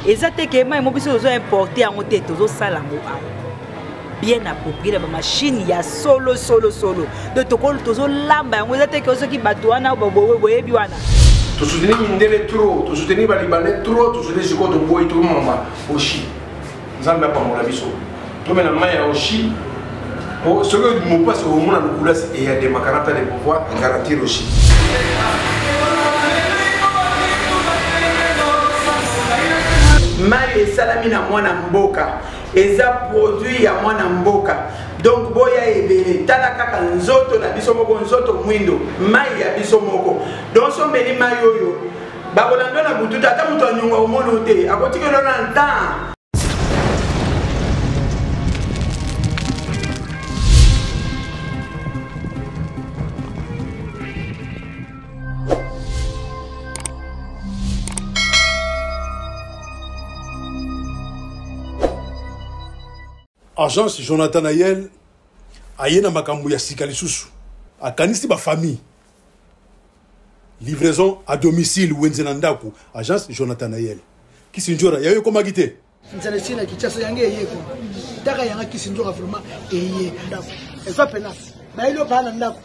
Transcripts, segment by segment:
Exactement, mais moi, je suis importé en tête, je suis bien approprié la machine, il y a solo. De tout cas, tu as lamba, vous êtes que ceux qui battent, vous avez tu soutenir Mindele trop, tu soutenir les Libanais trop, tu soutenir ce qu'on te voit tout le monde aussi. Nous n'avons pas mon avis sur. Tu mets la main aussi. Ce que nous passons au monde, il y a des macarata de pouvoir garantir aussi. Maï et salamina mwana mboka. Eza produit ya mwana mboka. Donc boya ebele tala kaka nzoto na biso moko nzoto mwindo mai ya biso moko. Donc so meli mai oyo bakolando na butu tata muto anyonga omono te akotikelo na ntan. Agence Jonathan Ayel ayena makambo ya sikali susu akanisi ba famille livraison à domicile wenzena ndaku agence Jonathan Ayel kisinjora yayo koma gite nzalesi na kichasa yange yeko taka yanga kisinjora vraiment eye ndaku efa pena bailo bana ndaku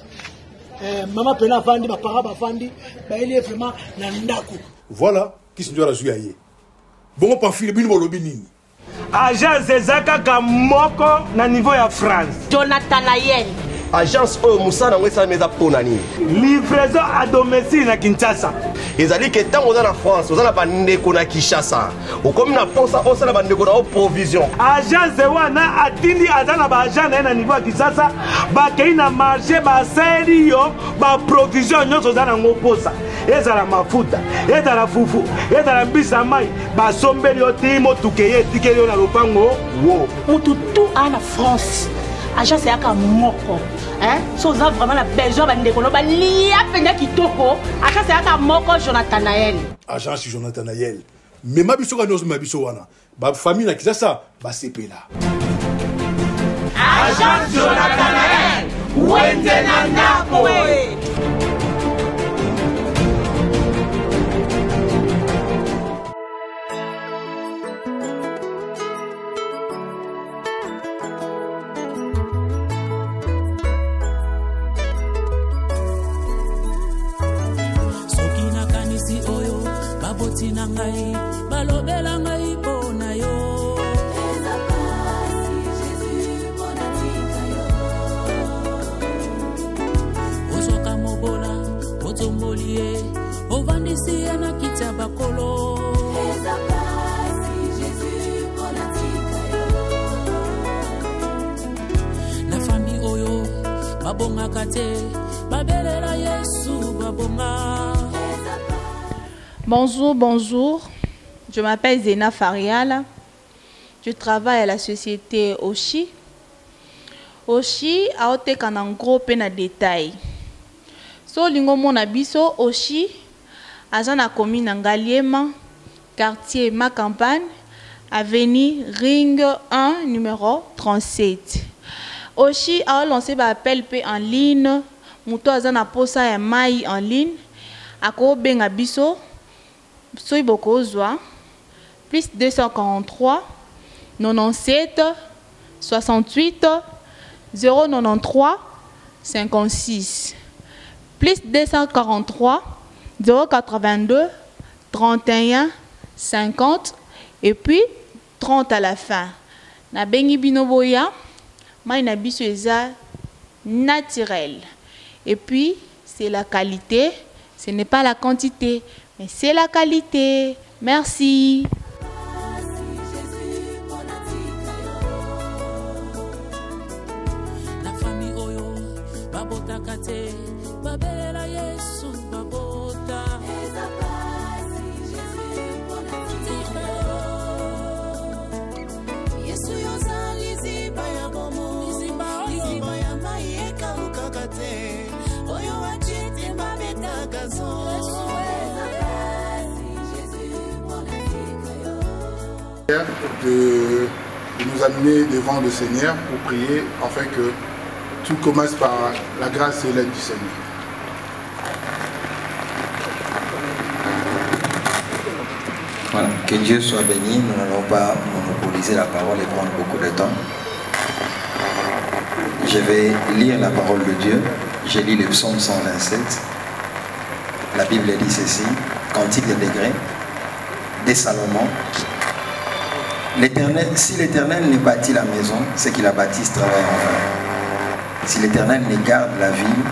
mama pena fandi ba para ba fandi baile vraiment na ndaku voilà kisinjora zuyaye bongo pamphile bino lobi nini agence ezakaka moko na niveau ya France. Jonathan Ayel. Agence oyo musana ngwesa meza pona nini. Livraison à domicile na Kinshasa. Ezali ke tango za na France, oza na bandeko na Kinshasa. Okomi na posa osala bandeko na provision. Agence wana atindi azana ba agent na niveau ya Kinshasa, ba kei na marché ba seri yo, ba provision nyonso za na ngoposa. Ezala mafuta, ezala fufu, ezala mbisa mai, ba sombeli yo timo tukeye tikeli yo na lopango. Wo. Mutu tout en France. Agence yaka moko. Hein? So ça vraiment la besoin bande ko ba lia penda kitoko. Agence yaka moko Jonathan Ayel. Agence Jonathan Ayel. Mais mabiso ka nozo mabiso wana. Ba famille na Kinshasa ba sepela. Agence Jonathan Ayel. Wendena ndako. Balobela ngai pona yo Ozoka mobola otombolie ovandisi na kita bakolo La famille oyo babonga kate babelela Yesu babonga. Bonjour, je m'appelle Zena Farial, je travaille à la société Oshi. Oshi a été en gros pena détail. So lingo mon abiso Oshi, agent na commune Ngaliema, quartier Ma Campagne, avenue Ring 1 numéro 37. Oshi a lancé un appel en ligne, muto azana posa ya mai en ligne, ako benga biso. Soy Bokozwa, plus 243 97 68 093 56, plus 243 082 31 50 et puis 30 à la fin. Na bengi binoboya, ma na biso eza naturel. Et puis c'est la qualité, ce n'est pas la quantité. Mais c'est la qualité. Merci. La famille oyo babota kate babelela Yesu babota Yesu yozali ziba ya bomo ziba ya maika ukakate oyo wachite babeta gazo. De nous amener devant le Seigneur pour prier afin que tout commence par la grâce et l'aide du Seigneur. Voilà. Que Dieu soit béni. Nous n'allons pas monopoliser la parole et prendre beaucoup de temps. Je vais lire la parole de Dieu. J'ai lu le psaume 127. La Bible dit ceci, Cantique des degrés, des Salomon. Si l'Éternel ne bâtit la maison, c'est qu'il a bâti ce travail en vain. Si l'Éternel ne garde la ville,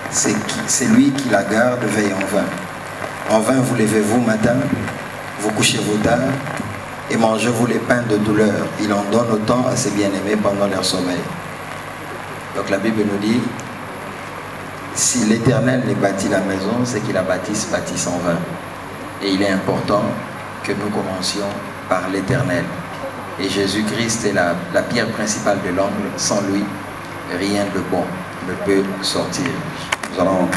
c'est lui qui la garde, veille en vain. En vain vous levez-vous matin, vous couchez-vous tard, et mangez-vous les pains de douleur. Il en donne autant à ses bien-aimés pendant leur sommeil. Donc la Bible nous dit, si l'Éternel ne bâtit la maison, c'est qu'il la bâtisse en vain. Et il est important que nous commencions par l'Éternel. Et Jésus-Christ est la pierre principale de l'angle. Sans lui, rien de bon ne peut sortir. Nous allons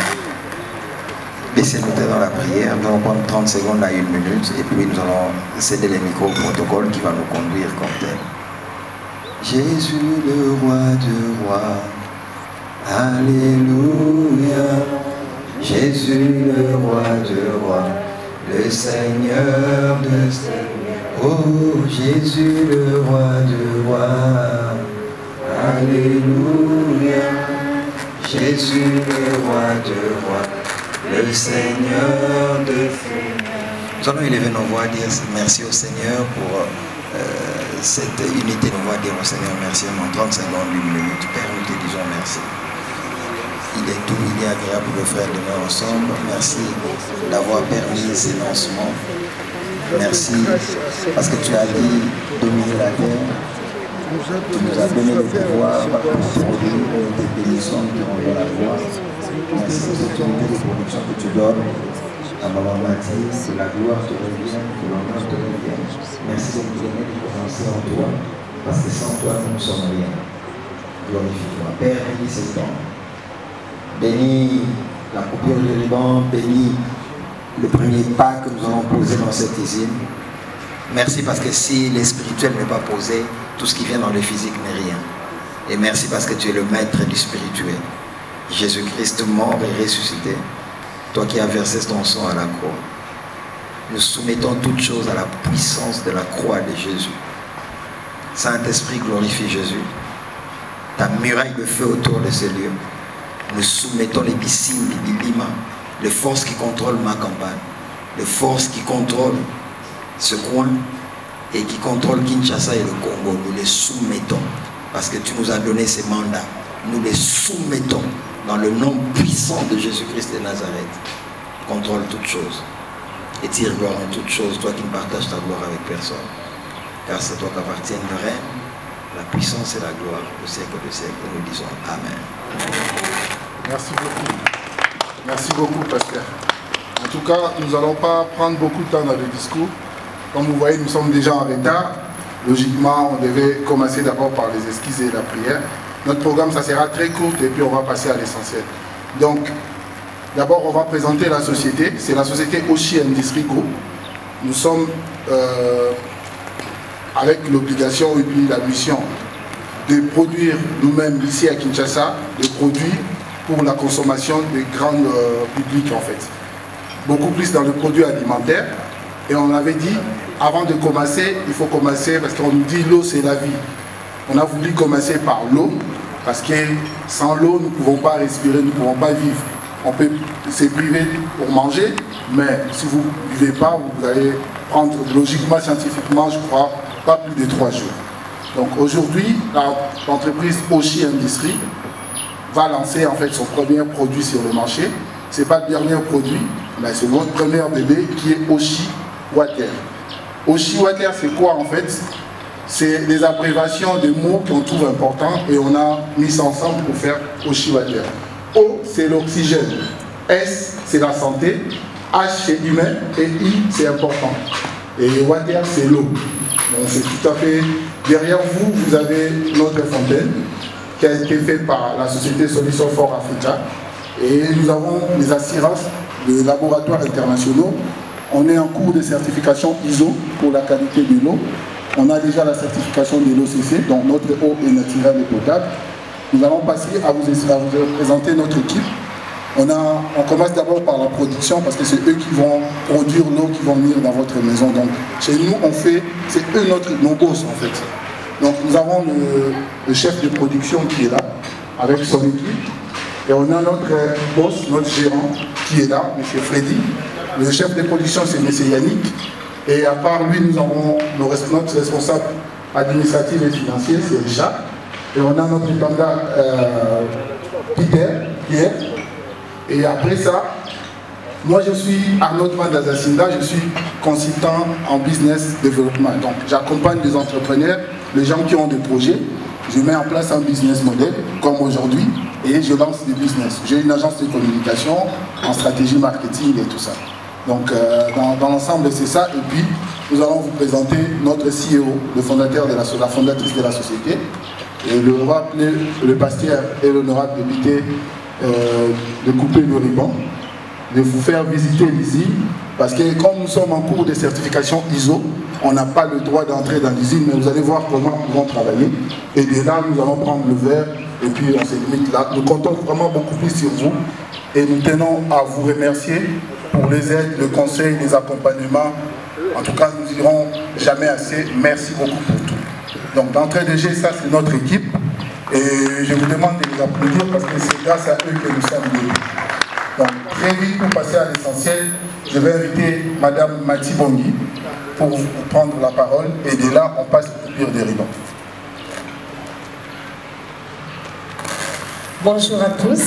baisser nos têtes dans la prière. Nous allons prendre 30 secondes à 1 minute. Et puis nous allons céder les micros au protocole qui va nous conduire comme tel. Jésus, le roi de rois. Alléluia. Jésus, le roi de rois. Le Seigneur de Seigneurs. Oh, Jésus, le roi de rois. Alléluia. Jésus, le roi de rois. Le Seigneur de Seigneurs. Nous allons élever nos voix, dire merci au Seigneur pour cette unité. Nos voix, dire au Seigneur merci en 30 secondes, 1 minute. Père, nous te disons merci. Il est doux, il est agréable de frères demeurer ensemble. Merci d'avoir permis ces lancements. Merci parce que tu as dit dominer la terre. Tu nous as donné le pouvoir aujourd'hui. Nous te bénissons, nous te rendons la gloire. Merci pour cette unité de production que tu donnes à Maman Mathilde. Que la gloire te revienne, que l'honneur te revienne. Merci de nous donner de commencer en toi. Parce que sans toi, nous ne sommes rien. Glorifie-toi. Père, bénis ce temps. Bénis la coupure de Liban, bénis le premier pas que nous allons poser dans cette usine. Merci parce que si le spirituel n'est pas posé, tout ce qui vient dans le physique n'est rien. Et merci parce que tu es le maître du spirituel. Jésus-Christ mort et ressuscité, toi qui as versé ton sang à la croix. Nous soumettons toutes choses à la puissance de la croix de Jésus. Saint-Esprit, glorifie Jésus. Ta muraille de feu autour de ce lieu. Nous soumettons les Bissim, les Bilima, les forces qui contrôlent ma campagne, les forces qui contrôlent ce coin et qui contrôlent Kinshasa et le Congo. Nous les soumettons parce que tu nous as donné ces mandats. Nous les soumettons dans le nom puissant de Jésus-Christ de Nazareth. Contrôle toutes choses et tire gloire en toutes choses, toi qui ne partages ta gloire avec personne. Car c'est toi qu'appartiennent le règne, la puissance et la gloire au siècle de siècle. Et nous disons Amen. Merci beaucoup. Merci beaucoup, pasteur. En tout cas, nous n'allons pas prendre beaucoup de temps dans le discours. Comme vous voyez, nous sommes déjà en retard. Logiquement, on devait commencer d'abord par les esquisses et la prière. Notre programme, ça sera très court et puis on va passer à l'essentiel. Donc, d'abord, on va présenter la société. C'est la société Oshi Industrie Group. Nous sommes avec l'obligation et puis la mission de produire nous-mêmes ici à Kinshasa des produits pour la consommation des grands publics en fait. Beaucoup plus dans le produit alimentaire. Et on avait dit, avant de commencer, il faut commencer parce qu'on nous dit l'eau c'est la vie. On a voulu commencer par l'eau parce que sans l'eau nous ne pouvons pas respirer, nous ne pouvons pas vivre. On peut se priver pour manger, mais si vous ne buvez pas, vous allez prendre logiquement, scientifiquement, je crois, pas plus de 3 jours. Donc aujourd'hui, l'entreprise Oshi Industrie va lancer en fait son premier produit sur le marché. Ce n'est pas le dernier produit, mais c'est notre premier bébé qui est Oshi Water. Oshi Water, c'est quoi en fait? C'est des abréviations de mots qu'on trouve importants et on a mis ça ensemble pour faire Oshi Water. O, c'est l'oxygène. S, c'est la santé. H, c'est humain. Et I, c'est important. Et Water, c'est l'eau. Donc c'est tout à fait... Derrière vous, vous avez notre fontaine qui a été faite par la société Solution for Africa. Et nous avons les assurances de laboratoires internationaux. On est en cours de certification ISO pour la qualité de l'eau. On a déjà la certification de l'OCC, donc notre eau est naturelle et potable. Nous allons passer à vous présenter notre équipe. On commence d'abord par la production parce que c'est eux qui vont produire l'eau qui vont venir dans votre maison. Donc chez nous, c'est eux nos boss en fait. Donc nous avons le chef de production qui est là avec son équipe. Et on a notre boss, notre gérant qui est là, M. Freddy. Le chef de production, c'est M. Yannick. Et à part lui, nous avons notre responsable administratif et financier, c'est Richard. Et on a notre intendant Pierre. Et après ça, moi je suis Arnaud Van Dazacinda, je suis consultant en business développement. Donc j'accompagne des entrepreneurs, les gens qui ont des projets. Je mets en place un business model, comme aujourd'hui, et je lance des business. J'ai une agence de communication en stratégie marketing et tout ça. Donc, dans l'ensemble, c'est ça. Et puis, nous allons vous présenter notre CEO, le fondateur la fondatrice de la société, et le pasteur et l'honorable député de couper le ruban, de vous faire visiter l'usine, parce que comme nous sommes en cours de certification ISO, on n'a pas le droit d'entrer dans l'usine, mais vous allez voir comment nous allons travailler. Et de là, nous allons prendre le verre, et puis on se limite là. Nous comptons vraiment beaucoup plus sur vous, et nous tenons à vous remercier pour les aides, le conseil, les accompagnements. En tout cas, nous dirons jamais assez. Merci beaucoup pour tout. Donc d'entrée de jeu, ça c'est notre équipe. Et je vous demande de les applaudir parce que c'est grâce à eux que nous sommes venus. Donc très vite, pour passer à l'essentiel, je vais inviter Madame Mati Bongi pour vous prendre la parole. Et de là, on passe au coupure des ribans. Bonjour à tous.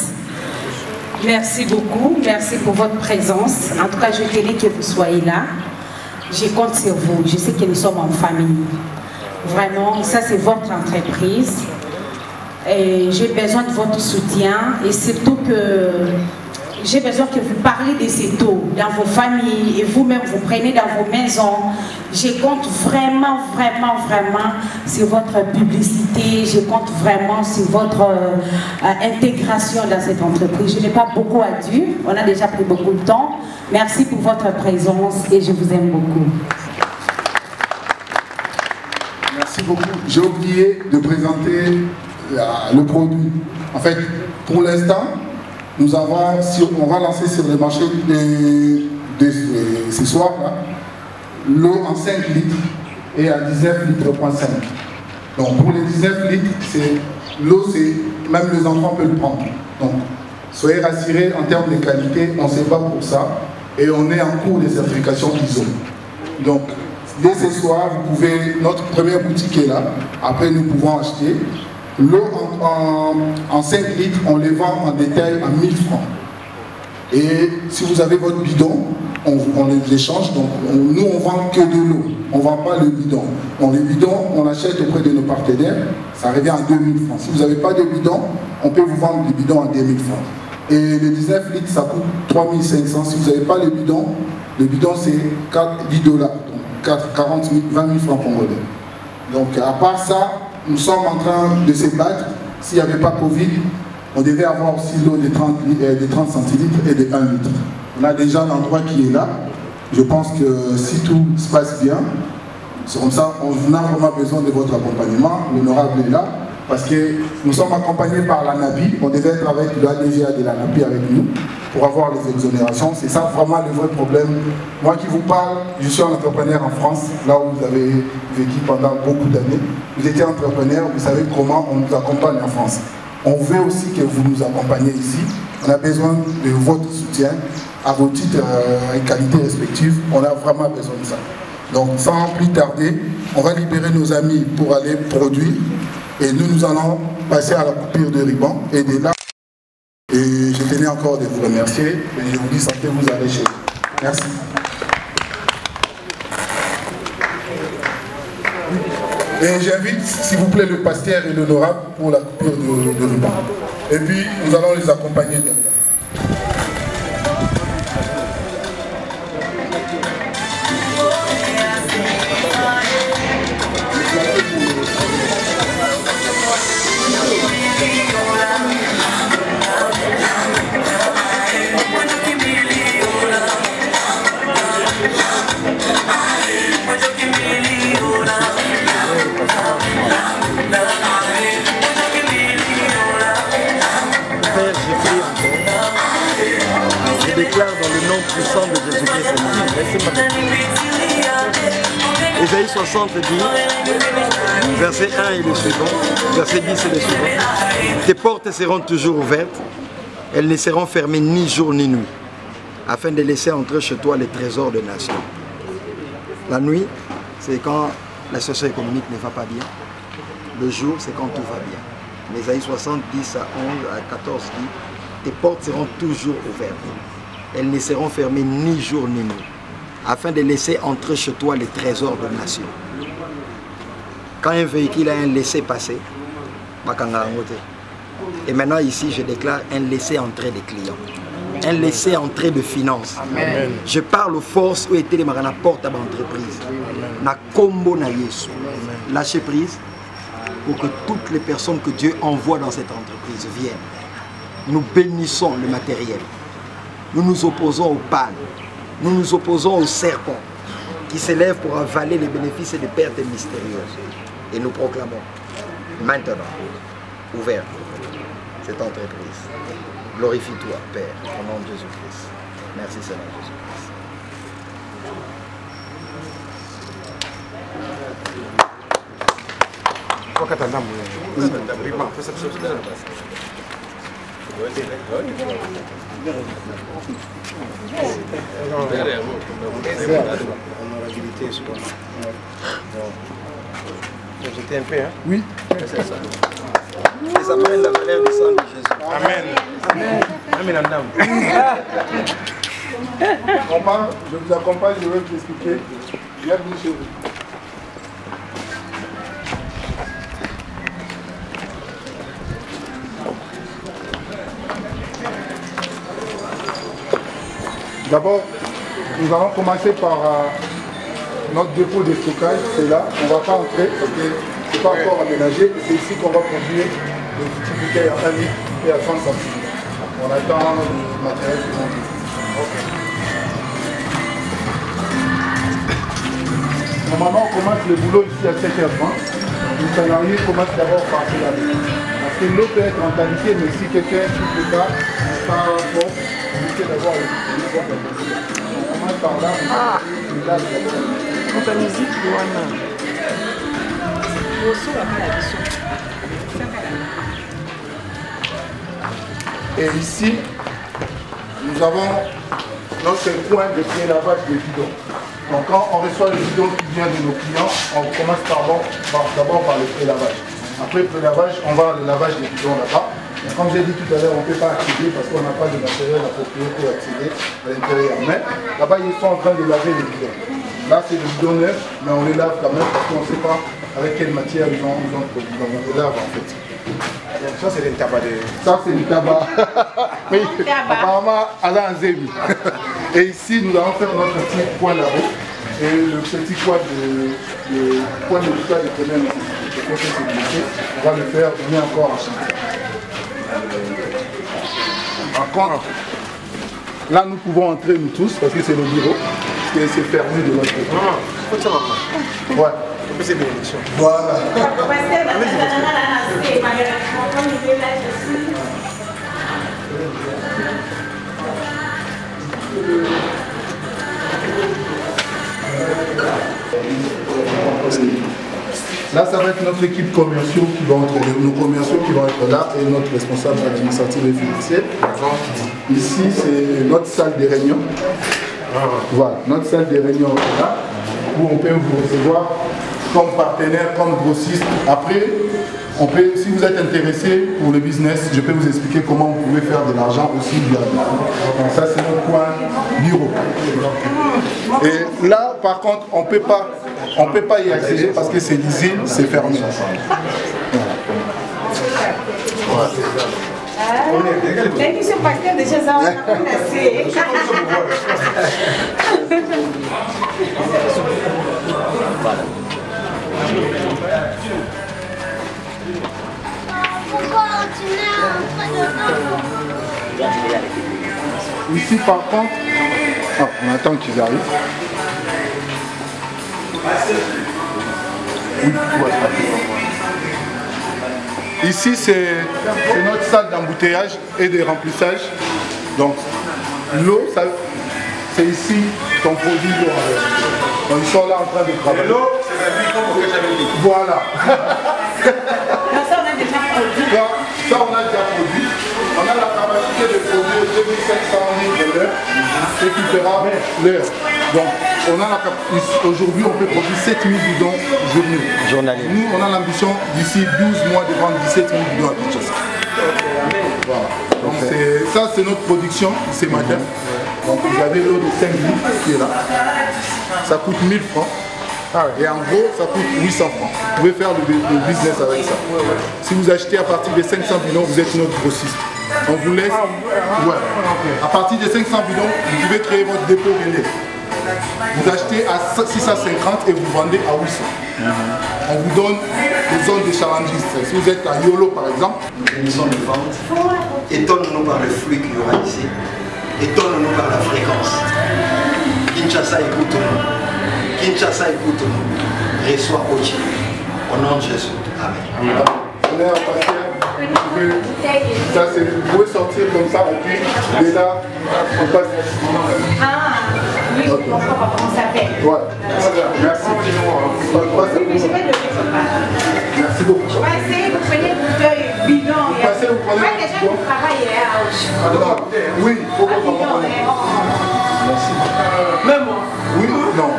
Merci beaucoup. Merci pour votre présence. En tout cas, je tenais que vous soyez là. Je compte sur vous. Je sais que nous sommes en famille. Vraiment, ça c'est votre entreprise. Et j'ai besoin de votre soutien. Et surtout que j'ai besoin que vous parlez de ces taux dans vos familles et vous-même vous prenez dans vos maisons. Je compte vraiment sur votre publicité, je compte vraiment sur votre intégration dans cette entreprise. Je n'ai pas beaucoup à dire, on a déjà pris beaucoup de temps. Merci pour votre présence et je vous aime beaucoup. Merci beaucoup. J'ai oublié de présenter le produit. En fait, pour l'instant, on va lancer sur le marché ce soir l'eau en 5 litres et à 19 litres. Donc pour les 19 litres, l'eau, même les enfants peuvent le prendre. Donc soyez rassurés en termes de qualité, on ne sait pas pour ça et on est en cours de certification ISO. Donc dès ce soir, vous pouvez, notre première boutique est là, après nous pouvons acheter. L'eau en 5 litres, on les vend en détail à 1000 francs. Et si vous avez votre bidon, on les échange. Donc nous, on ne vend que de l'eau. On ne vend pas le bidon. Donc les bidons, on achète auprès de nos partenaires. Ça revient à 2000 francs. Si vous n'avez pas de bidon, on peut vous vendre des bidons à 2000 francs. Et les 19 litres, ça coûte 3500. Si vous n'avez pas le bidon c'est 10 $. Donc 20 000 francs congolais. Donc à part ça, nous sommes en train de se battre. S'il n'y avait pas Covid, on devait avoir aussi l'eau de 30 centilitres et de 1 litre. On a déjà l'endroit qui est là. Je pense que si tout se passe bien, c'est comme ça, on a vraiment besoin de votre accompagnement. L'honorable est là, parce que nous sommes accompagnés par la NABI. On devait être avec l'ADGA de la NABI avec nous pour avoir les exonérations. C'est ça vraiment le vrai problème. Moi qui vous parle, je suis un entrepreneur en France, là où vous avez vécu pendant beaucoup d'années. Vous étiez entrepreneur, vous savez comment on nous accompagne en France. On veut aussi que vous nous accompagniez ici. On a besoin de votre soutien à vos titres et qualités respectives. On a vraiment besoin de ça. Donc sans plus tarder, on va libérer nos amis pour aller produire. Et nous allons passer à la coupure de ruban. Et de là, et je tenais encore de vous remercier. Et je vous dis santé, vous allez chez vous. Merci. Et j'invite, s'il vous plaît, le pasteur et l'honorable pour la coupure de ruban. Et puis, nous allons les accompagner derrière. Père, j'ai pris encore. Ésaïe 60 dit, verset 1 et le suivant, verset 10 et le suivant, tes portes seront toujours ouvertes, elles ne seront fermées ni jour ni nuit, afin de laisser entrer chez toi les trésors de nations. La nuit, c'est quand la situation économique ne va pas bien. Le jour, c'est quand tout va bien. Mais Ésaïe 60, 10 à 11 à 14 dit, tes portes seront toujours ouvertes. Elles ne seront fermées ni jour ni nuit, afin de laisser entrer chez toi les trésors de nations. Quand un véhicule a un laissez-passer, et maintenant ici, je déclare un laissez-entrer des clients. Un laissez-entrer de finances. Amen. Je parle aux forces où étaient les marana porte à l'entreprise. Na combo na Yesu. Lâchez prise pour que toutes les personnes que Dieu envoie dans cette entreprise viennent. Nous bénissons le matériel. Nous nous opposons aux pannes. Nous nous opposons aux serpents qui s'élèvent pour avaler les bénéfices et les pertes mystérieuses. Et nous proclamons maintenant ouvert cette entreprise. Glorifie-toi, Père, au nom de Jésus-Christ. Merci, Seigneur Jésus-Christ. J'étais un peu, hein? Oui. C'est ça. Et ça prenne la valeur du sang de Jésus. Amen. Amen. On parle, je vous accompagne, je vais vous expliquer. Bienvenue chez vous. D'abord, nous allons commencer par notre dépôt de stockage. C'est là, on ne va pas entrer parce que ce n'est pas encore aménagé. C'est ici qu'on va produire les petits bouteilles à 1 litre et à 100 centilitres. On attend le matériel qui monte ici. Normalement, on commence le boulot ici à 7h30. Les salariés commencent d'abord par se laver. Parce que l'eau peut être en qualité, mais si quelqu'un ne peut pas, pas fort, on essaie d'avoir le bon. On commence par là, on lave la musique, et ici, nous avons notre point de pré-lavage des bidons. Donc quand on reçoit le bidon qui vient de nos clients, on commence d'abord par le pré-lavage. Après le pré-lavage, on va le lavage des bidons là-bas. Comme j'ai dit tout à l'heure, on ne peut pas accéder parce qu'on n'a pas de matériel approprié pour accéder à l'intérieur. Mais là-bas, ils sont en train de laver les bidons. Là, c'est le bidon neuf, mais on les lave quand même parce qu'on ne sait pas avec quelle matière ils ont produit. Donc on les lave en fait. Ça, c'est le tabac. Ça, c'est du tabac. Oui, apparemment, Alain Zébi. Et ici, nous allons faire notre petit point là-haut. Et le petit point de l'histoire de première nécessité. On va le faire, on est encore en chantier. Par contre, là, nous pouvons entrer nous tous parce que c'est le bureau. Parce que c'est fermé de l'autre côté. Ouais. C'est bénédiction. Voilà. Là, ça va être notre équipe commerciaux qui va être nos commerciaux qui vont être là et notre responsable administratif et financier. Ici, c'est notre salle de réunion. Voilà, notre salle de réunion est là, où on peut vous recevoir comme partenaire, comme grossiste. Après, on peut, si vous êtes intéressé pour le business, je peux vous expliquer comment vous pouvez faire de l'argent aussi via donc ça, c'est notre coin bureau. Et là, par contre, on ne peut pas y accéder parce que c'est l'usine, c'est fermé. Voilà. Ladies and pastor déjà ça va commencer. Ici par contre, on attend qu'ils arrivent. Oui, ici, c'est notre salle d'embouteillage et de remplissage. Donc, l'eau, ça c'est ici ton produit doit aller. Donc ils sont là en train de travailler. L'eau, c'est la vie comme que j'avais dit. Voilà. Ça, on a déjà produit. Ça, on a déjà produit. On a la capacité de produire 2500 litres l'heure, ce qui fera l'heure. Donc, aujourd'hui, on peut produire 7000 bidons journaliers. Nous, on a l'ambition d'ici 12 mois de vendre 17 000 bidons à Kinshasa. Voilà. Donc, ça, c'est notre production ce matin. Donc, vous avez l'eau de 5 litres qui est là. Ça coûte 1000 francs. Et en gros, ça coûte 800 francs. Vous pouvez faire le business avec ça. Si vous achetez à partir de 500 bidons, vous êtes notre grossiste. On vous laisse. Ouais. À partir de 500 bidons, vous pouvez créer votre dépôt relais. Vous achetez à 650 et vous vendez à 800. On vous donne des zones de challenges. Si vous êtes à Yolo par exemple, une zone de vente, étonne-nous par le flux qu'il y aura ici, étonne-nous par la fréquence. Kinshasa écoute-nous. Kinshasa écoute-nous. Reçois Ochi. Au nom de Jésus. Amen. On est en pasteur. Ça, vous pouvez sortir comme ça et puis déjà on passe. Ah, oui, je comprends pas comment ça s'appelle. Ouais. Merci. Merci beaucoup. Vous passez, vous prenez le bouteille bidon. Vous passez, vous prenez le déjà vous travaillez à Ochi. Oui, il faut qu'on comprenne. Merci. Même moi. Oui, non.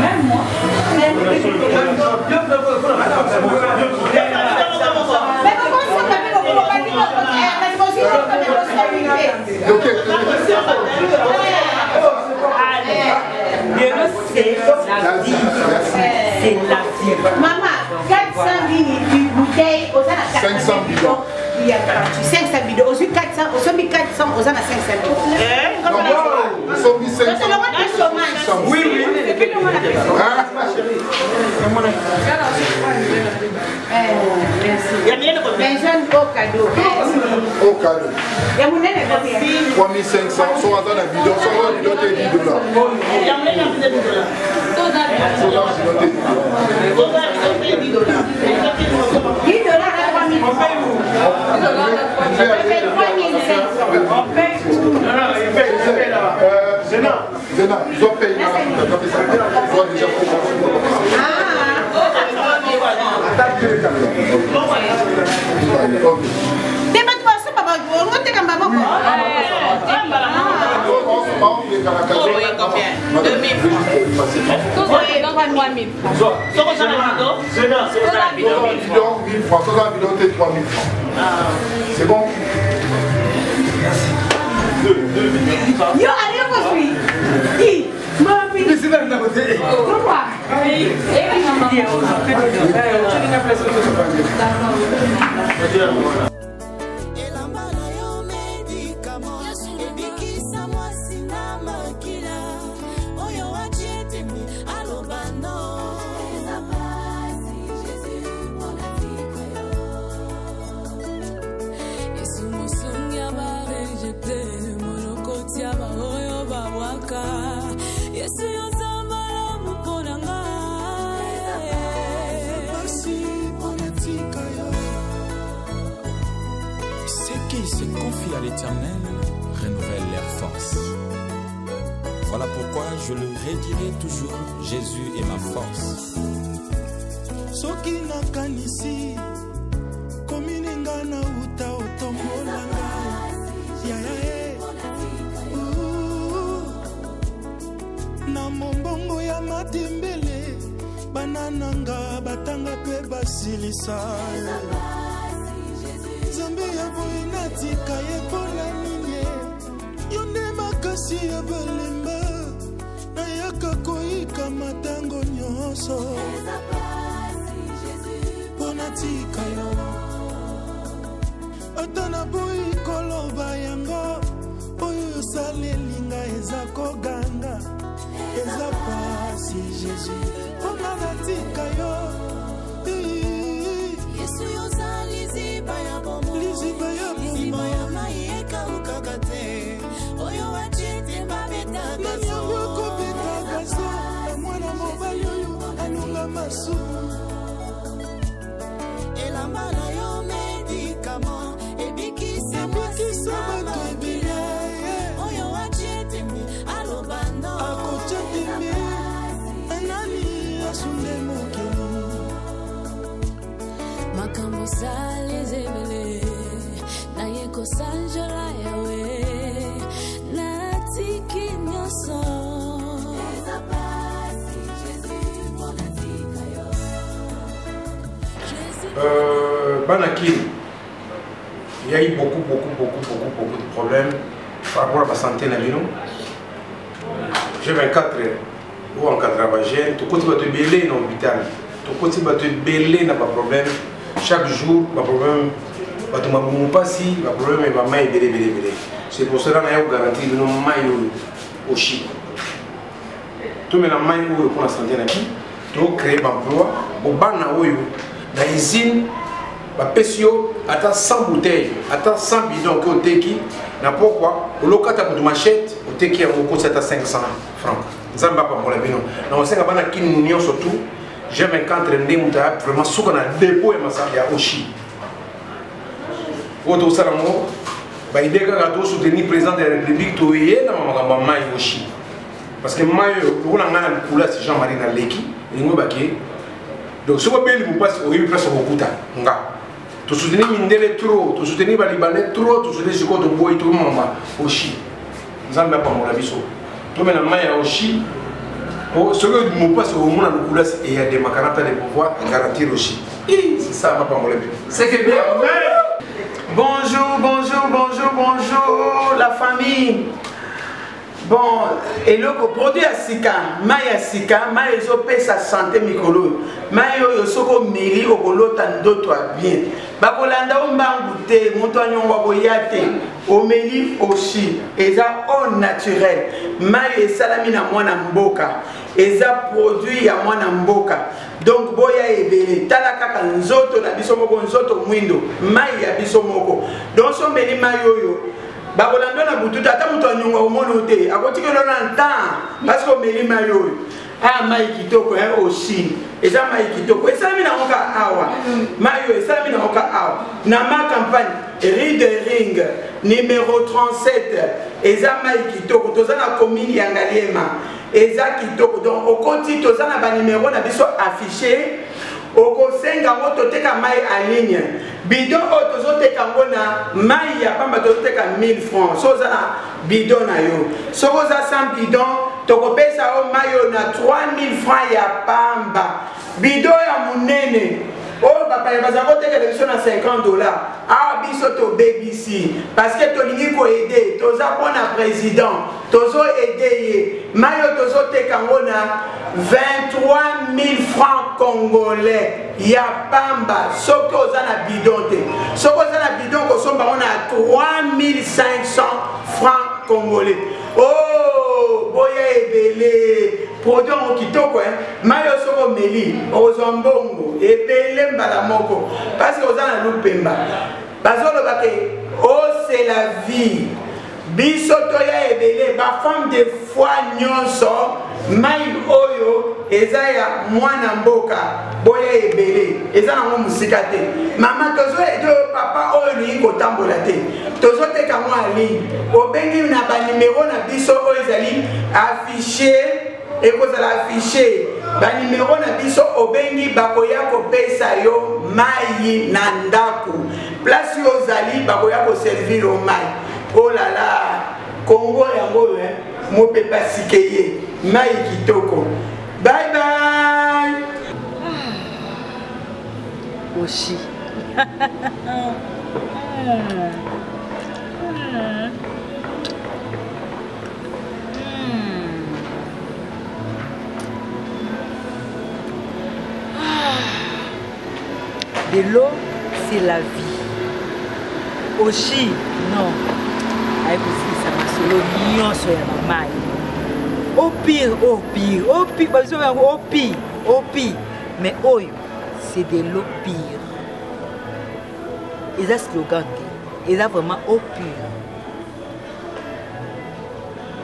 Même moi. C'est la vie. Maman, 400 bouteilles, aux 500 bidons. Il y a 500 bidons. Aux 400, aux 400, aux 500 bidons. Nous sommes 500. C'est le droit de chômage. Oui, oui. C'est plus le droit de chômage. Merci. Les jeunes au cadeau. Au cadeau. Il y a mon élève. 3500, soit dans la bidon, soit dans la bidon, $10. Zena, ils ont payé la puta, ils ont déjà fait c'est bon. Yo, allez, poursuis. Qui? Ma fille. Mais c'est même d'un côté. Pourquoi? Oui. Et oui, maman. Ceux qui se confient à l'Éternel renouvellent leurs forces. Voilà pourquoi je le redirai toujours, Jésus est ma force. Soki nakanisi komininga na uta otombolanga na mombongo ya matembele banananga batanga pe basilisa Zambe ya boye natika ye mpona nini yo nde makasi ya balemba nayaka koyika matango nyonso mpona tika yo ata naboyi koloba yango oyo osalelinga eza koganga eza pasi Jésus mpona natika yo Yesu yozali ziba ya bomo liziba ya liziba ya mai ekauka te oyo wachete babetaka so nanyango kobetaka so na mwana mobali oyo alunga masumu Makambo sale zebele na yeko sanjola yawe na tiki nyoso Banakil, il y a eu beaucoup de problèmes par rapport à la santé dans le J'ai 24 ou en 80 ans, tout côté va te belé dans l'hôpital, tout côté va te belé dans le problème. Chaque jour, le problème, pas si le problème est vraiment belé. C'est pour cela que nous avons garanti que nous avons au Chili. Tout le monde pour la santé dans le tout créer l'emploi, au ban dans l'usine, attends 100 bouteilles, attends 100 bidons que teki, na pourquoi au locataire de machette, au teki au coût c'est à 500 francs. Zamba pas pour les bidons. Donc c'est que bana qui nous surtout, j'ai 24 ndemouta vraiment sous qu'on a dépôt et massa ya Oshi. Auto salamo, ba idée que gato soutenir président de la République to yé na mama mai Oshi. Parce que mai on a ngana kula si Jean-Marie na leki, lingo baké. Donc ce qu'on peut passer au presque beaucoup de temps. Tu soutiens Mindele trop, tu soutiens les Libanais trop, tu soutiens ce qu'on doit tout le monde aussi. Nous n'avons pas mon avis sur. Tu mets la main aussi. Ce que nous passons au monde à nous et il y a des macarons de pouvoir garantir aussi. C'est ça, ma pas mon avis. C'est que bien. Bonjour la famille. Bon, et le produit à Sika, maï sa santé mikolo, maï soko miri au kolo tando toi bien. Bakolanda ombangute, montanyon waboyate, omeli aussi, eza au naturel. Maï salami na mwana mboka, eza produit ya mwana mboka. Donc boya ebele, talaka nzoto na biso moko nzoto mwindo, maï ya biso moko. Donc so meli mayoyo. Bakolando na butu tata muto anyonga omono te akoti ke lona ntan parce que meli mayo ah mai kitoko aussi eza mai kitoko eza mina oka awa mayo eza mina oka awa na ma campagne Ride Ring numéro 37 eza mai kitoko toza na commune ya Ngaliema eza kitoko donc okoti toza na ba numéro na biso affiché oko senga moto teka mai en ligne bidon otozo teka ngona mai ya pamba tozo teka 1000 francs soza na bidon na yo soza 100 bidon toko pesa o mai na 3000 francs ya pamba bidon ya munene oh papa ya bazako teka levision na $50 ah biso to BBC parce que to lingi ko aider toza pona président tozo aider ye mai tozo teka ngona 23 000 francs congolais ya pamba soko ozana bidon te soko ozana bidon ko somba on a 3500 francs congolais oh boya ebele produit en kitoko mayo soko meli ozombongo ebele mbala moko parce que ozana lupemba bazolo bake oh c'est la vie biso toya ebele ba femme de foi nyonso mai oyo eza ya mwana mboka boya ebele eza na musika te mama tozo edo papa oyo ni kotambola te tozo teka mwa ligne obengi na ba numéro na biso oyo ezali affiché ekozala affiché ba numéro na biso obengi bakoya kopesa yo mai na ndako place yo zali bakoya ko servir o mai. Oh là là, Congo yango mo pe pasikeye mai kitoko. Bye bye. Oshi. De l'eau, c'est la vie. Oshi, non. Ça m'a solo nyonso ya mamai. Au pire. Mais oyo, c'est de l'eau pire. Ils ont slogan, ils ont vraiment eau pure.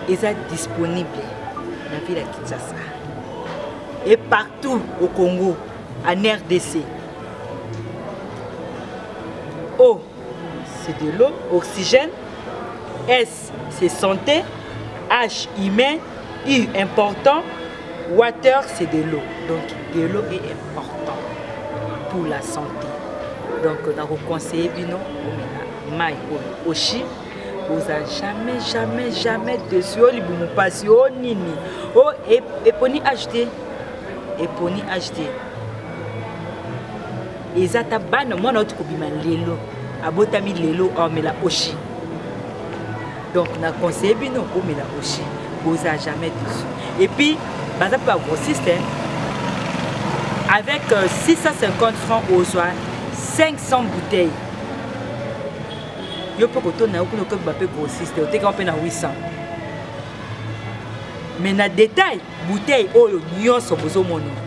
Ils sont disponibles dans la ville de Kinshasa. Et partout au Congo, en RDC. O, c'est de l'eau, oxygène. S, c'est santé. H, humain. U, important. Water, c'est de l'eau. Donc, de l'eau est important pour la santé. Donc, on a conseillé bino, maï, oshi. Vous n'avez jamais dessus. Vous passez au nini. Oh, et poni acheter. Et poni acheter. Et ça t'a ban, moi, notre copine, l'élo. Abotami l'élo, on met la oshi. Donc, on a conseillé bino, on met la oshi. Vous n'avez jamais dessus. Et puis, bah, ça peut avoir un système. Avec 650 francs au soir, 500 bouteilles. Yo peux retourner au grossiste, au téléphone à 800. Mais dans le détail, bouteille,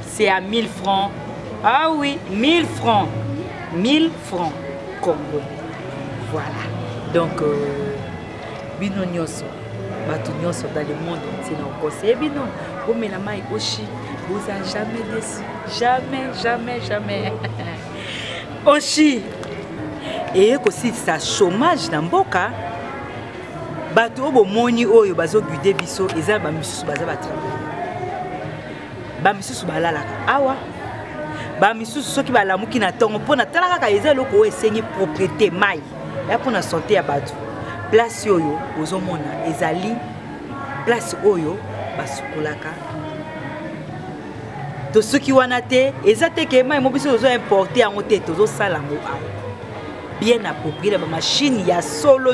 c'est à 1000 francs. Ah oui, 1000 francs. 1000 francs Congo. Voilà. Donc, bino nyoso, batu nyoso dans le monde entier, on conseille bino. Vous mettez la main aussi, vous n'avez jamais déçu. Jamais. Aussi. Et aussi ça chômage dans mboka bato obo moni oyo bazo guider biso eza ba misusu baza ba travail ba misusu balala awa ba misusu soki balamuki na tongo pona talaka ka eza loko esengi propriété mai ya pona santé ya bato place oyo ozomona ezali place oyo basukolaka to soki wana te eza te ke mai mo biso ozo importer yango te tozo sala mo awa bien approprié la machine ya solo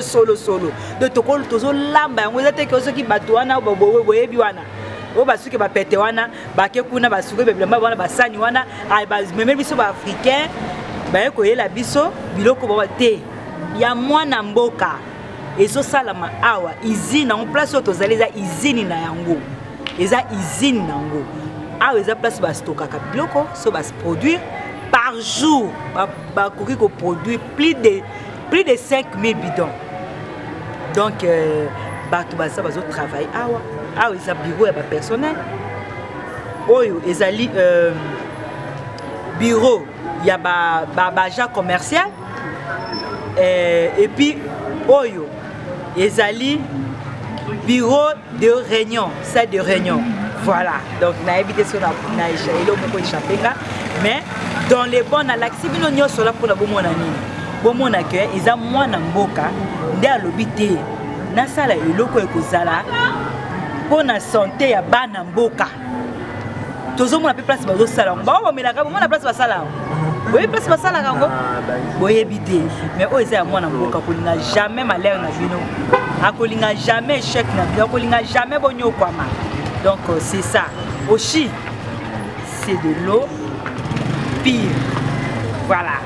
de tokolo tozo lamba yango ezate ke soki bato wana boyebi wana o basuki ba pete wana ba ke kuna basuki beblamba wana basani wana ay ba même biso ba africain ba ko yela biso biloko ba te ya mwana mboka ezo salama awa izine en place to zaleza izine na yango eza izine nango awa eza place ba stokaka biloko so ba produire par jour, il faut produire plus de 5000 bidons. Donc, ça va travailler. Ah, ils ont bureau et personnel. Ils ont bureau, il y a agent commercial. Et puis, ils ont bureau de réunion, salle de réunion. Voilà. Donc, on a évité ce qu'on a échappé. Mais dans les bons à l'accès, nous sommes là pour la bonne année. Bon accueil, ils ont moins de mboka, à l'obité. Nasala et loko et kozala pour la santé ya bana mboka. Tous on a place bazo sala. Bon, mais la gamme on a place basala. Oui, place basala kango. Boye bidé. Mais eux ils ont moins de mboka, qu'on n'a jamais malheur na bino. Akolinga jamais échec na bino, akolinga jamais bonyo kwama. Donc c'est ça. Oshi, c'est de l'eau pire. Voilà.